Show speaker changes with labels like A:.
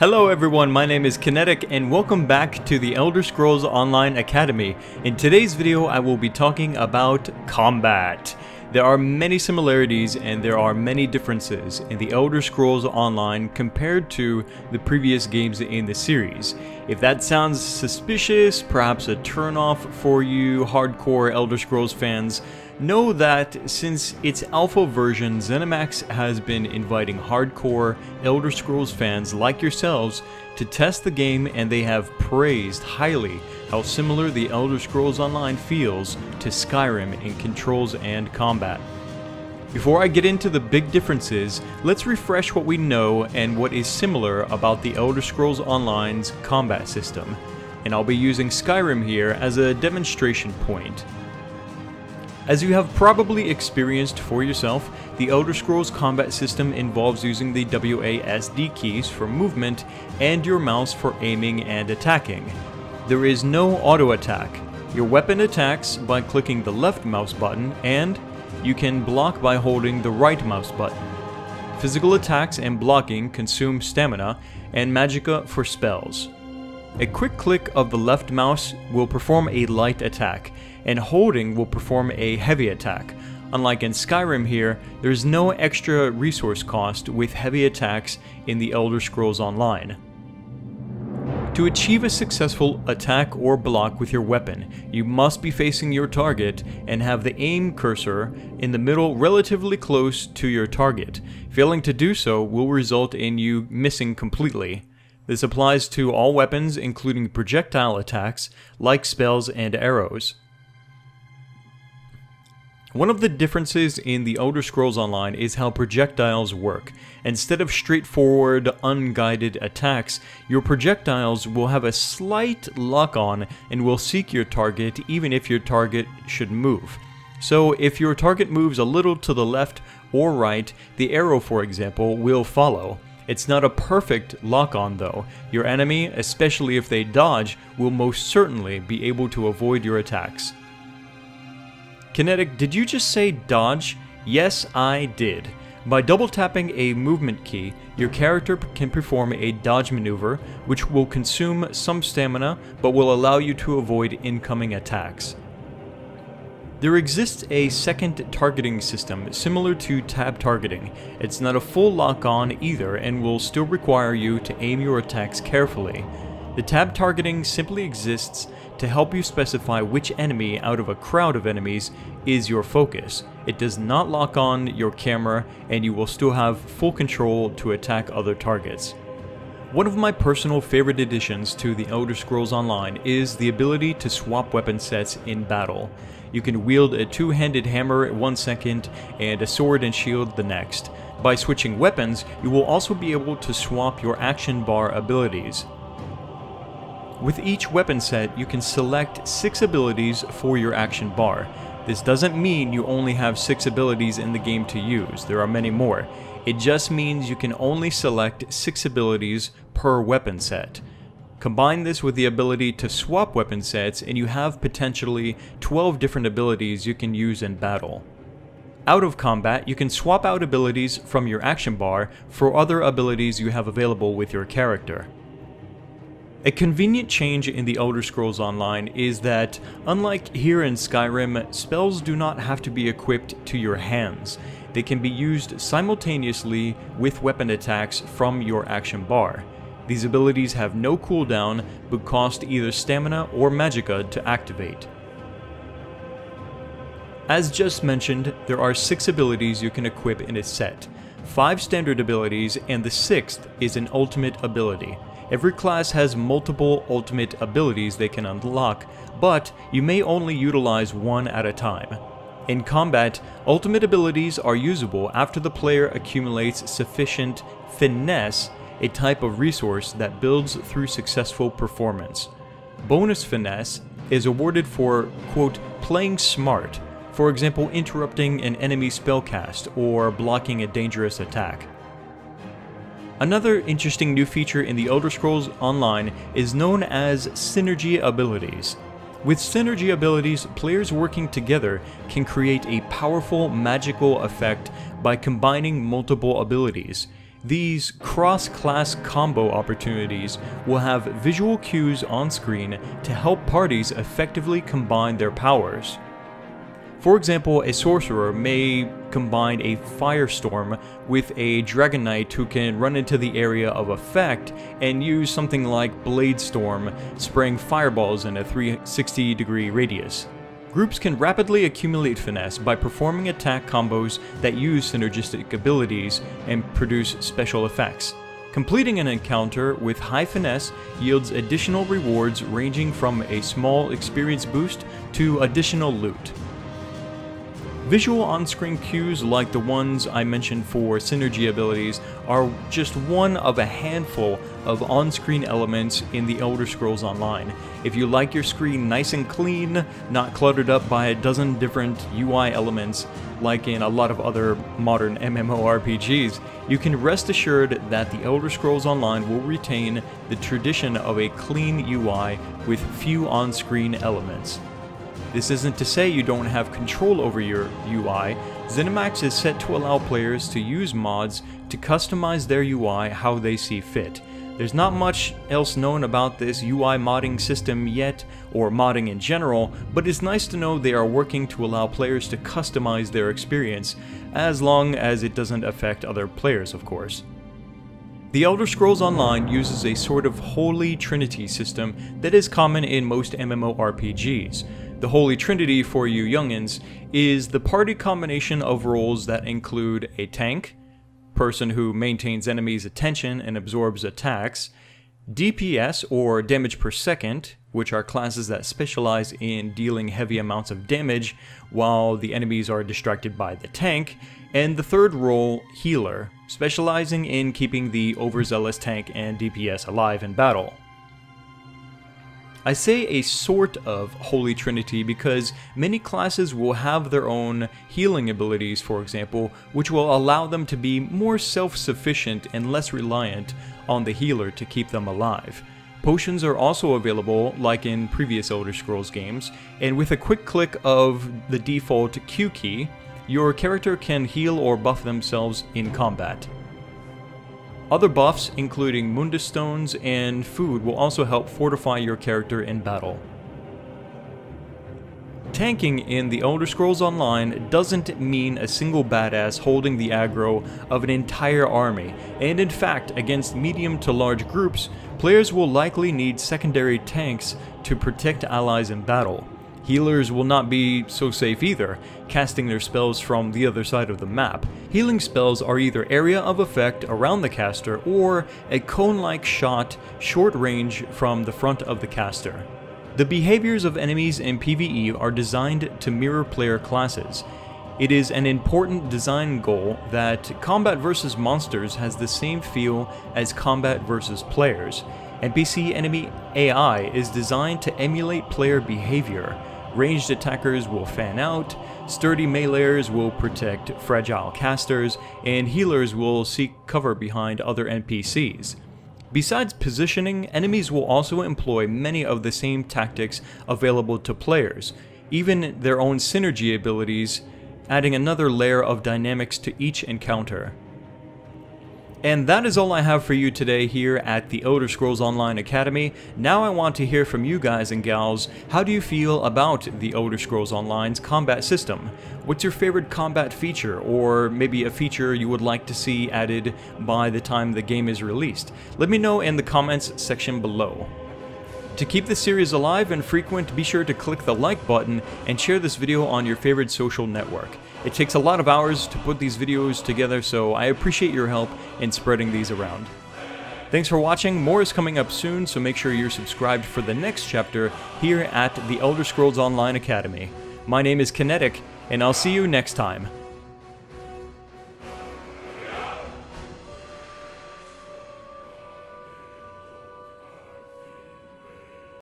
A: Hello everyone, my name is Kinetic and welcome back to the Elder Scrolls Online Academy. In today's video I will be talking about combat. There are many similarities and there are many differences in the Elder Scrolls Online compared to the previous games in the series. If that sounds suspicious, perhaps a turnoff for you hardcore Elder Scrolls fans, know that since its alpha version, ZeniMax has been inviting hardcore Elder Scrolls fans like yourselves to test the game, and they have praised highly how similar the Elder Scrolls Online feels to Skyrim in controls and combat. Before I get into the big differences, let's refresh what we know and what is similar about the Elder Scrolls Online's combat system, and I'll be using Skyrim here as a demonstration point. As you have probably experienced for yourself, the Elder Scrolls combat system involves using the WASD keys for movement and your mouse for aiming and attacking. There is no auto attack. Your weapon attacks by clicking the left mouse button, and you can block by holding the right mouse button. Physical attacks and blocking consume stamina and magicka for spells. A quick click of the left mouse will perform a light attack, and holding will perform a heavy attack. Unlike in Skyrim here, there's no extra resource cost with heavy attacks in the Elder Scrolls Online. To achieve a successful attack or block with your weapon, you must be facing your target and have the aim cursor in the middle relatively close to your target. Failing to do so will result in you missing completely. This applies to all weapons, including projectile attacks like spells and arrows. One of the differences in the Elder Scrolls Online is how projectiles work. Instead of straightforward, unguided attacks, your projectiles will have a slight lock-on and will seek your target even if your target should move. So if your target moves a little to the left or right, the arrow, for example, will follow. It's not a perfect lock-on though. Your enemy, especially if they dodge, will most certainly be able to avoid your attacks. Kinetic, did you just say dodge? Yes, I did. By double tapping a movement key, your character can perform a dodge maneuver, which will consume some stamina, but will allow you to avoid incoming attacks. There exists a second targeting system similar to tab targeting. It's not a full lock-on either and will still require you to aim your attacks carefully. The tab targeting simply exists to help you specify which enemy out of a crowd of enemies is your focus. It does not lock on your camera, and you will still have full control to attack other targets. One of my personal favorite additions to the Elder Scrolls Online is the ability to swap weapon sets in battle. You can wield a two-handed hammer 1 second and a sword and shield the next. By switching weapons, you will also be able to swap your action bar abilities. With each weapon set, you can select 6 abilities for your action bar. This doesn't mean you only have 6 abilities in the game to use, there are many more. It just means you can only select 6 abilities per weapon set. Combine this with the ability to swap weapon sets and you have potentially 12 different abilities you can use in battle. Out of combat, you can swap out abilities from your action bar for other abilities you have available with your character. A convenient change in the Elder Scrolls Online is that, unlike here in Skyrim, spells do not have to be equipped to your hands. They can be used simultaneously with weapon attacks from your action bar. These abilities have no cooldown, but cost either stamina or magicka to activate. As just mentioned, there are 6 abilities you can equip in a set. 5 standard abilities, and the 6th is an ultimate ability. Every class has multiple ultimate abilities they can unlock, but you may only utilize one at a time. In combat, ultimate abilities are usable after the player accumulates sufficient finesse, a type of resource that builds through successful performance. Bonus finesse is awarded for, quote, playing smart, for example interrupting an enemy spellcast or blocking a dangerous attack. Another interesting new feature in the Elder Scrolls Online is known as Synergy abilities. With Synergy abilities, players working together can create a powerful magical effect by combining multiple abilities. These cross-class combo opportunities will have visual cues on screen to help parties effectively combine their powers. For example, a sorcerer may combine a firestorm with a dragon knight who can run into the area of effect and use something like blade storm, spraying fireballs in a 360-degree radius. Groups can rapidly accumulate finesse by performing attack combos that use synergistic abilities and produce special effects. Completing an encounter with high finesse yields additional rewards ranging from a small experience boost to additional loot. Visual on-screen cues like the ones I mentioned for synergy abilities are just one of a handful of on-screen elements in the Elder Scrolls Online. If you like your screen nice and clean, not cluttered up by a dozen different UI elements like in a lot of other modern MMORPGs, you can rest assured that the Elder Scrolls Online will retain the tradition of a clean UI with few on-screen elements. This isn't to say you don't have control over your UI. ZeniMax is set to allow players to use mods to customize their UI how they see fit. There's not much else known about this UI modding system yet, or modding in general, but it's nice to know they are working to allow players to customize their experience, as long as it doesn't affect other players, of course. The Elder Scrolls Online uses a sort of Holy Trinity system that is common in most MMORPGs. The Holy Trinity, for you youngins, is the party combination of roles that include a tank, person who maintains enemies' attention and absorbs attacks, DPS or damage per second, which are classes that specialize in dealing heavy amounts of damage while the enemies are distracted by the tank, and the third role, healer, specializing in keeping the overzealous tank and DPS alive in battle. I say a sort of Holy Trinity because many classes will have their own healing abilities, for example, which will allow them to be more self-sufficient and less reliant on the healer to keep them alive. Potions are also available, like in previous Elder Scrolls games, and with a quick click of the default Q key, your character can heal or buff themselves in combat. Other buffs, including Mundus Stones and food, will also help fortify your character in battle. Tanking in the Elder Scrolls Online doesn't mean a single badass holding the aggro of an entire army, and in fact, against medium to large groups, players will likely need secondary tanks to protect allies in battle. Healers will not be so safe either, casting their spells from the other side of the map. Healing spells are either area of effect around the caster or a cone-like shot short range from the front of the caster. The behaviors of enemies in PvE are designed to mirror player classes. It is an important design goal that combat versus monsters has the same feel as combat versus players. NPC enemy AI is designed to emulate player behavior. Ranged attackers will fan out, sturdy meleeers will protect fragile casters, and healers will seek cover behind other NPCs. Besides positioning, enemies will also employ many of the same tactics available to players, even their own synergy abilities, adding another layer of dynamics to each encounter. And that is all I have for you today here at the Elder Scrolls Online Academy. Now I want to hear from you guys and gals. How do you feel about the Elder Scrolls Online's combat system? What's your favorite combat feature, or maybe a feature you would like to see added by the time the game is released? Let me know in the comments section below. To keep this series alive and frequent, be sure to click the like button and share this video on your favorite social network. It takes a lot of hours to put these videos together, so I appreciate your help in spreading these around. Thanks for watching. More is coming up soon, so make sure you're subscribed for the next chapter here at the Elder Scrolls Online Academy. My name is Kinetic, and I'll see you next time.